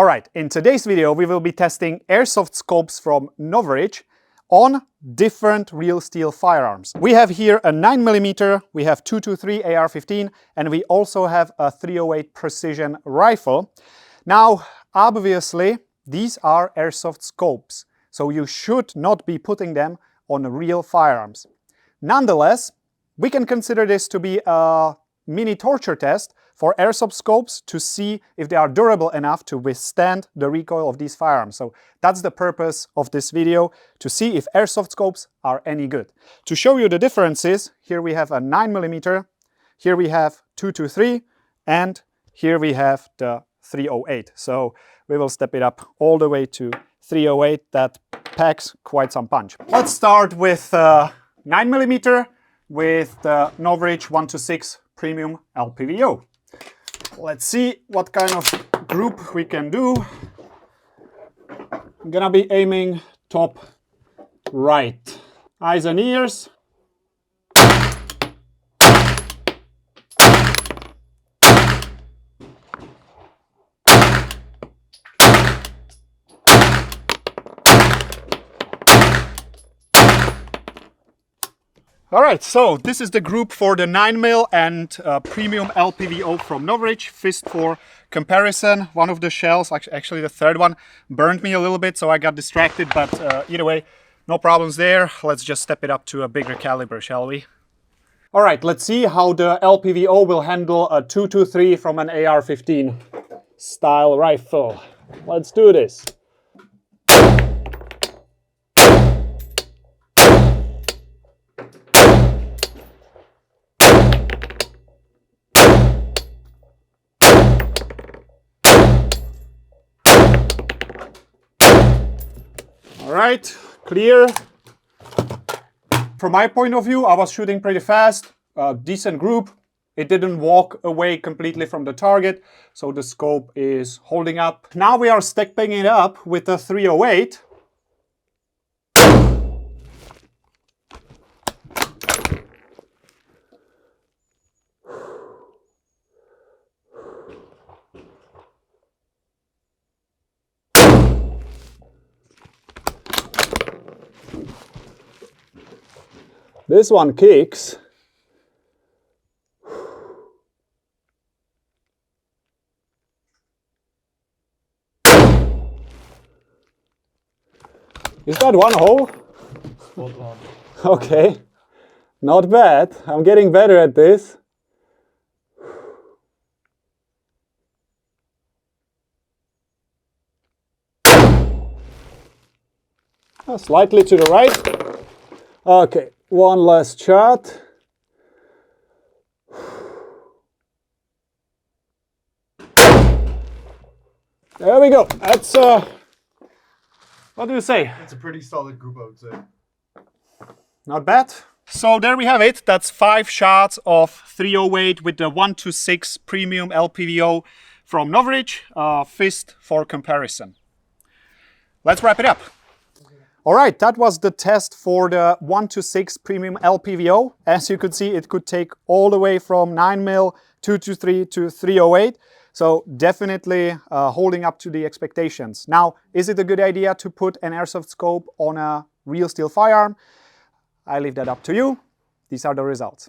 Alright, in today's video we will be testing airsoft scopes from NOVRITSCH on different real steel firearms. We have here a 9mm, we have 223 AR-15, and we also have a 308 precision rifle. Now, obviously, these are airsoft scopes, so you should not be putting them on real firearms. Nonetheless, we can consider this to be a mini torture test for airsoft scopes to see if they are durable enough to withstand the recoil of these firearms. So that's the purpose of this video, to see if airsoft scopes are any good. To show you the differences, here we have a 9mm, here we have 223, and here we have the 308. So we will step it up all the way to 308. That packs quite some punch. Let's start with 9mm with the NOVRITSCH 126 Premium LPVO. Let's see what kind of group we can do. I'm gonna be aiming top right. Eyes and ears. Alright, so this is the group for the 9mm and Premium LPVO from NOVRITSCH, fist for comparison. One of the shells, actually the third one, burned me a little bit, so I got distracted, but either way, no problems there. Let's just step it up to a bigger caliber, shall we? Alright, let's see how the LPVO will handle a 223 from an AR-15 style rifle. Let's do this. Alright, clear. From my point of view, I was shooting pretty fast, decent group. It didn't walk away completely from the target, so the scope is holding up. Now we are stepping it up with a 308. This one kicks. Is that one hole? Okay, not bad. I'm getting better at this. Slightly to the right. Okay. One last shot. There we go. That's what do you say? It's a pretty solid group, I would say. Not bad. So there we have it. That's 5 shots of 308 with the 126 Premium LPVO from NOVRITSCH, fist for comparison. Let's wrap it up. Alright, that was the test for the 126 Premium LPVO. As you could see, it could take all the way from 9mm, 223 to 308. So definitely holding up to the expectations. Now, is it a good idea to put an airsoft scope on a real steel firearm? I leave that up to you. These are the results.